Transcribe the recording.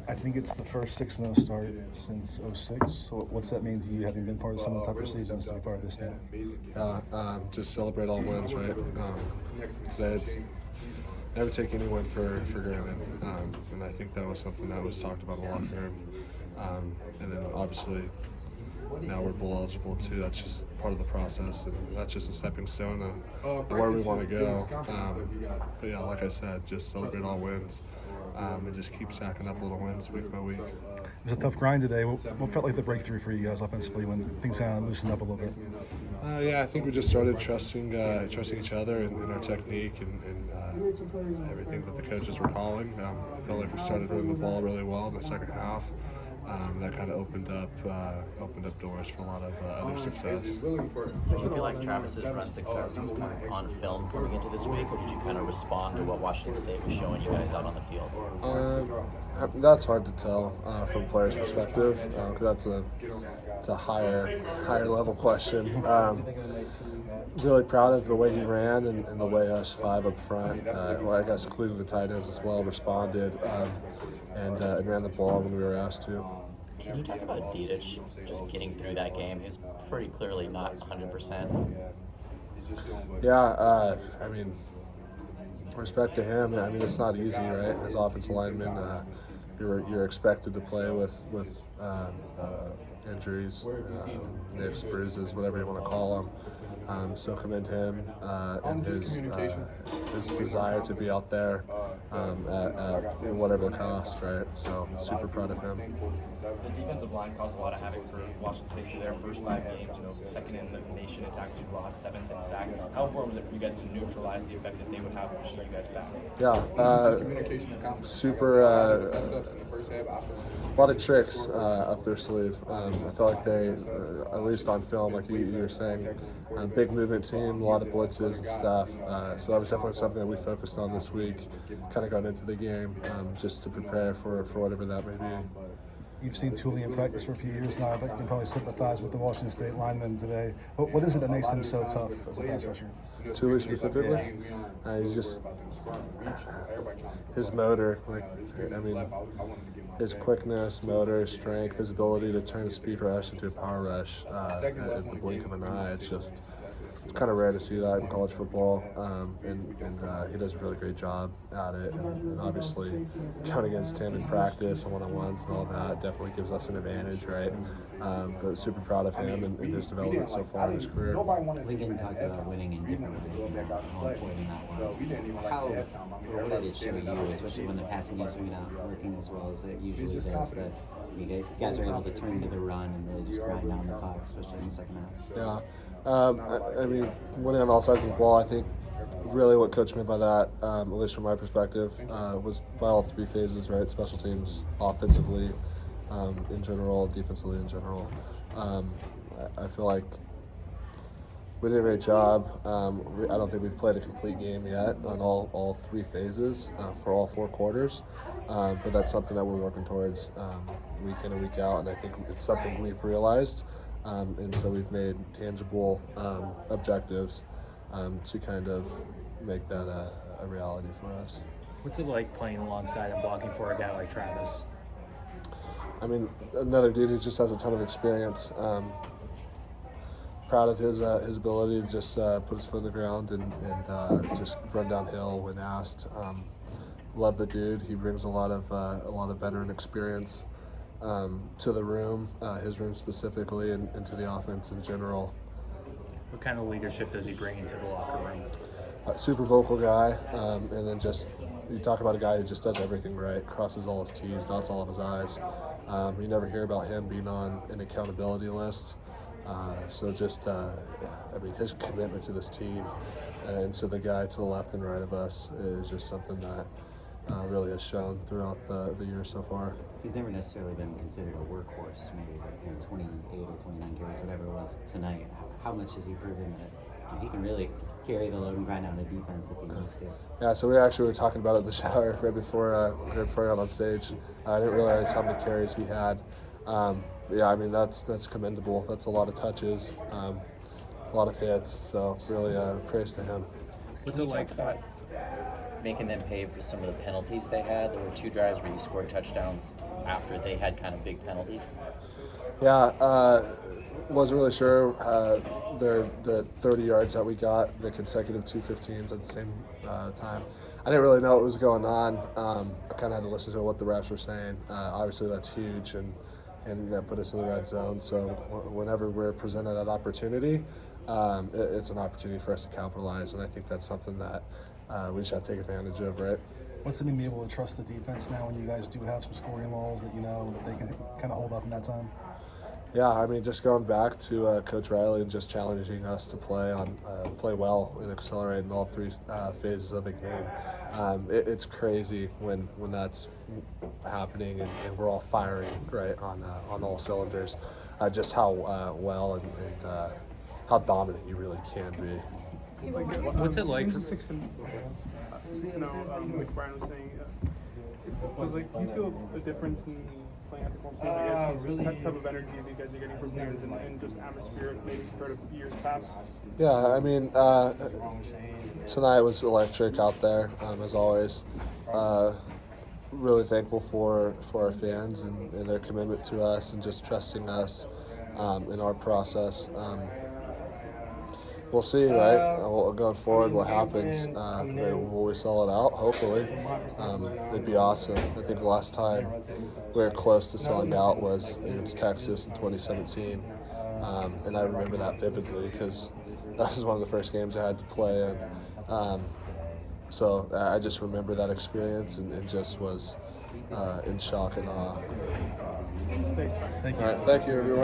I think it's the first 6-0 start since '06. So what's that mean to you, having been part of some of the tougher seasons, to be part of this now? Yeah, just celebrate all wins, right? Today it's never take any win for granted, and I think that was something that was talked about in the locker room. And then obviously now we're bowl eligible too. That's just part of the process, and that's just a stepping stone to where we want to go. But yeah, like I said, just celebrate all wins, and just keep stacking up little wins week by week. It was a tough grind today. What felt like the breakthrough for you guys offensively when things kind of loosened up a little bit? Yeah, I think we just started trusting each other and our technique and everything that the coaches were calling. I felt like we started running the ball really well in the second half. That kind of opened up doors for a lot of other success. Do you feel like Travis's run success was kind of on film coming into this week, or did you kind of respond to what Washington State was showing you guys out on the field? That's hard to tell from a player's perspective, because that's a higher level question. Really proud of the way he ran and the way us five up front, well, I guess including the tight ends as well, responded and ran the ball when we were asked to. Can you talk about Dietich just getting through that game? He's pretty clearly not 100%. Yeah, I mean, respect to him. I mean, it's not easy, right? As offensive lineman, you're expected to play with injuries, nips, bruises, whatever you want to call them. So commend him and his desire to be out there at whatever the cost, right? So super proud of him. The defensive line caused a lot of havoc for Washington State through their first 5 games. Second in the nation in tackles for loss, 7th in sacks. How important was it for you guys to neutralize the effect that they would have pushing you guys back? Yeah, super. A lot of tricks up their sleeve. I felt like they, at least on film, like you were saying, big movement team, a lot of blitzes and stuff. So that was definitely something that we focused on this week, kind of got into the game, just to prepare for whatever that may be. You've seen Thule in practice for a few years now. I think you can probably sympathize with the Washington State linemen today. What is it that makes him so tough as a pass rusher? Thule specifically, he's just his motor. I mean, his quickness, motor, strength, his ability to turn a speed rush into a power rush at the blink of an eye. It's kind of rare to see that in college football, and he does a really great job at it. And obviously, counting against him in practice and one-on-ones and all that definitely gives us an advantage, right? But super proud of him and his development so far in his career. Lincoln talked about winning in different ways and how important that was. What did it show you, especially when the passing game's maybe not working as well as it usually does, that you guys are able to turn to the run and really just grind down the clock, especially in the second half? Yeah. I mean, winning on all sides of the ball, I think really what coach meant by that, at least from my perspective, was by all 3 phases, right? Special teams, offensively, in general, defensively in general. I feel like we did a great job. I don't think we've played a complete game yet on all 3 phases for all 4 quarters, but that's something that we're working towards week in and week out, and I think it's something we've realized. And so we've made tangible objectives to kind of make that a reality for us. What's it like playing alongside and blocking for a guy like Travis? I mean, another dude who just has a ton of experience. Proud of his ability to just put his foot in the ground and just run downhill when asked. Love the dude. He brings a lot of veteran experience to the room, his room specifically, and to the offense in general. What kind of leadership does he bring into the locker room? Super vocal guy, and then just you talk about a guy who just does everything right, crosses all his T's, dots all of his I's. You never hear about him being on an accountability list. So just, I mean, his commitment to this team and to the guy to the left and right of us is just something that really has shown throughout the year so far. He's never necessarily been considered a workhorse, maybe 28 or 29 carries, whatever it was tonight. How much has he proven that he can really carry the load and grind out a defense if he needs to? Yeah, so we actually were talking about it in the shower right before he got on stage. I didn't realize how many carries he had. Yeah, I mean, that's commendable. That's a lot of touches, a lot of hits, so really praise to him. What's it like making them pay for some of the penalties they had? There were 2 drives where you scored touchdowns after they had kind of big penalties. Yeah, wasn't really sure. Their 30 yards that we got, the consecutive 215s at the same time. I didn't really know what was going on. I kind of had to listen to what the refs were saying. Obviously, that's huge, and that put us in the red zone. So whenever we're presented that opportunity, it's an opportunity for us to capitalize, and I think that's something that we just have to take advantage of, right? What's it mean to be able to trust the defense now when you guys do have some scoring lulls that you know that they can kind of hold up in that time? Yeah, I mean, just going back to Coach Riley and just challenging us to play well and accelerate in all 3 phases of the game. It's crazy when that's happening and we're all firing right on all cylinders. Just how well and how dominant you really can be. What's it like? 6-0, like Brian was saying, it feels like you feel a difference in playing at the home team, I guess, that type of energy that you guys are getting from fans and just atmosphere maybe compared to years past. Yeah, I mean, tonight was electric out there, as always. Really thankful for our fans and their commitment to us and just trusting us in our process. We'll see, right? Going forward, what happens. Will we sell it out? Hopefully. It'd be awesome. I think the last time we were close to selling out was against Texas in 2017. And I remember that vividly because that was one of the first games I had to play in. So I just remember that experience and just was in shock and awe. Thank you. All right, thank you, everyone.